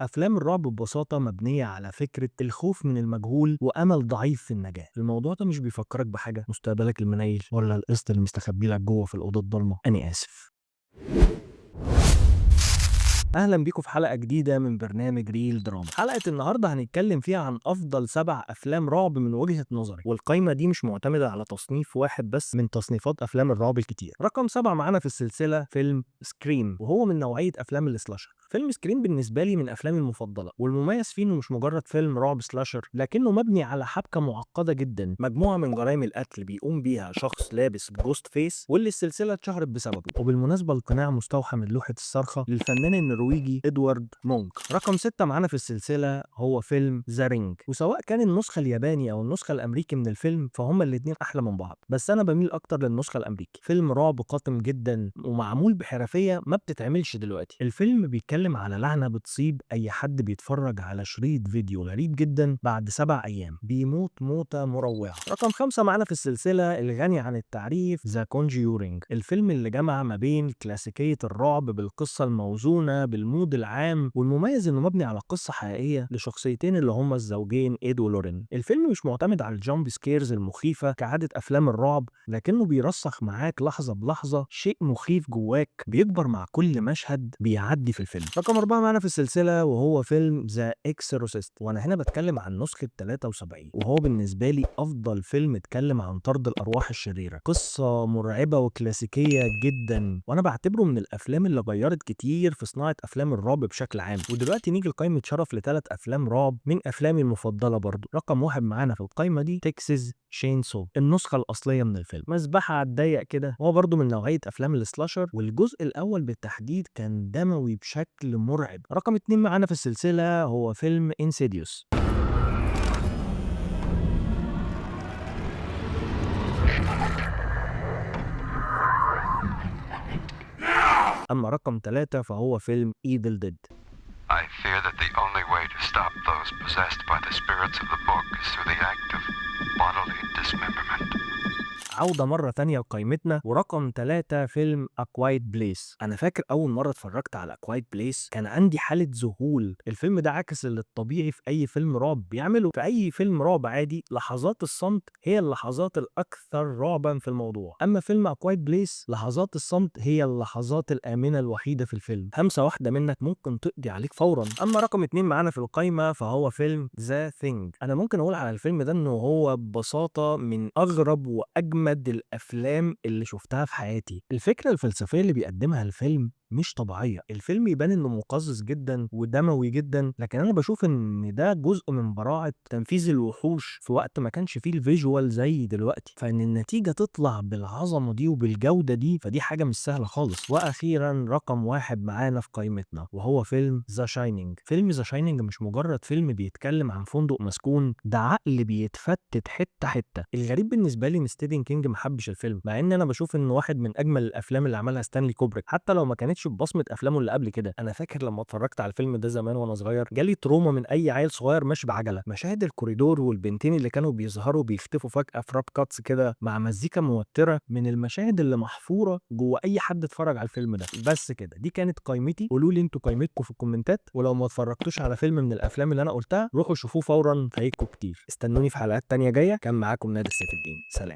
أفلام الرعب ببساطة مبنية على فكرة الخوف من المجهول وأمل ضعيف في النجاة. الموضوع ده مش بيفكرك بحاجة مستقبلك المنيل ولا القسط اللي مستخبي لك جوه في الأوضة الضلمة. أنا آسف. اهلا بيكم في حلقه جديده من برنامج ريل دراما. حلقه النهارده هنتكلم فيها عن افضل 7 افلام رعب من وجهه نظري، والقايمه دي مش معتمده على تصنيف واحد بس من تصنيفات افلام الرعب الكتير. رقم 7 معانا في السلسله فيلم سكريم، وهو من نوعيه افلام السلاشر. فيلم سكريم بالنسبه لي من افلامي المفضله، والمميز فيه انه مش مجرد فيلم رعب سلاشر، لكنه مبني على حبكه معقده جدا، مجموعه من جرائم القتل بيقوم بيها شخص لابس جوست فيس، واللي السلسله اتشهرت بسببه. وبالمناسبه القناع مستوحى من لوحه الصرخه للفنان النرويجي ادوارد مونك. رقم 6 معانا في السلسله هو فيلم ذا رينج، وسواء كان النسخه الياباني او النسخه الامريكي من الفيلم فهما الاثنين احلى من بعض، بس انا بميل اكتر للنسخه الامريكي. فيلم رعب قاتم جدا ومعمول بحرفيه ما بتتعملش دلوقتي. الفيلم بيتكلم على لعنه بتصيب اي حد بيتفرج على شريط فيديو غريب جدا، بعد 7 ايام بيموت موته مروعه. رقم 5 معانا في السلسله الغني عن التعريف ذا كونجيورينج، الفيلم اللي جمع ما بين كلاسيكيه الرعب بالقصه الموزونه بالمود العام، والمميز انه مبني على قصه حقيقيه لشخصيتين اللي هما الزوجين ايد ولورين. الفيلم مش معتمد على الجامب سكيرز المخيفه كعاده افلام الرعب، لكنه بيرسخ معاك لحظه بلحظه شيء مخيف جواك بيكبر مع كل مشهد بيعدي في الفيلم. رقم 4 معانا في السلسله وهو فيلم ذا اكسورسيست، وانا هنا بتكلم عن نسخه 73، وهو بالنسبه لي افضل فيلم اتكلم عن طرد الارواح الشريره. قصه مرعبه وكلاسيكيه جدا، وانا بعتبره من الافلام اللي غيرت كتير في صناعه افلام الرعب بشكل عام. ودلوقتي نيجي لقائمه شرف ل3 افلام رعب من افلامي المفضله برضو. رقم 1 معانا في القائمه دي تكساس شينسو، النسخه الاصليه من الفيلم. مذبحه على الضيق كده، هو برضو من نوعيه افلام السلاشر، والجزء الاول بالتحديد كان دموي بشكل مرعب. رقم 2 معانا في السلسله هو فيلم انسيديوس. اما رقم 3 فهو فيلم ايفل ديد. I fear that the only way to stop those possessed by the spirits of the book is through the act of bodily dismemberment. عودة مرة تانية لقائمتنا، ورقم 3 فيلم A Quiet Place. أنا فاكر أول مرة اتفرجت على A Quiet Place كان عندي حالة ذهول. الفيلم ده عكس اللي الطبيعي في أي فيلم رعب بيعمله. في أي فيلم رعب عادي لحظات الصمت هي اللحظات الأكثر رعبا في الموضوع، أما فيلم A Quiet Place لحظات الصمت هي اللحظات الآمنة الوحيدة في الفيلم. همسة واحدة منك ممكن تقضي عليك فورا. أما رقم 2 معانا في القائمة فهو فيلم The Thing. أنا ممكن أقول على الفيلم ده إنه هو ببساطة من أغرب وأجمد الافلام اللي شفتها في حياتي. الفكره الفلسفيه اللي بيقدمها الفيلم مش طبيعيه. الفيلم يبان انه مقزز جدا ودموي جدا، لكن انا بشوف ان ده جزء من براعه تنفيذ الوحوش في وقت ما كانش فيه الفيجوال زي دلوقتي، فان النتيجه تطلع بالعظمه دي وبالجوده دي فدي حاجه مش سهله خالص. واخيرا رقم 1 معانا في قائمتنا وهو فيلم ذا شاينينج. فيلم ذا شاينينج مش مجرد فيلم بيتكلم عن فندق مسكون، ده عقل بيتفتت حته حته. الغريب بالنسبه لي ان ستيفن كينج ما حبش الفيلم، مع ان انا بشوف انه واحد من اجمل الافلام اللي عملها ستانلي كوبريك، حتى لو ما كانتش ببصمه افلامه اللي قبل كده. انا فاكر لما اتفرجت على الفيلم ده زمان وانا صغير جالي تروما من اي عيل صغير ماشي بعجله. مشاهد الكوريدور والبنتين اللي كانوا بيظهروا بيختفوا فجاه في راب كاتس كده مع مزيكا موتره، من المشاهد اللي محفوره جوه اي حد اتفرج على الفيلم ده. بس كده دي كانت قائمتي. قولوا لي انتوا قائمتكم في الكومنتات، ولو ما اتفرجتوش على فيلم من الافلام اللي انا قلتها روحوا شوفوه فورا، فايتكم كتير. استنوني في حلقات تانية جايه. كان معاكم نادر سيف الدين، سلام.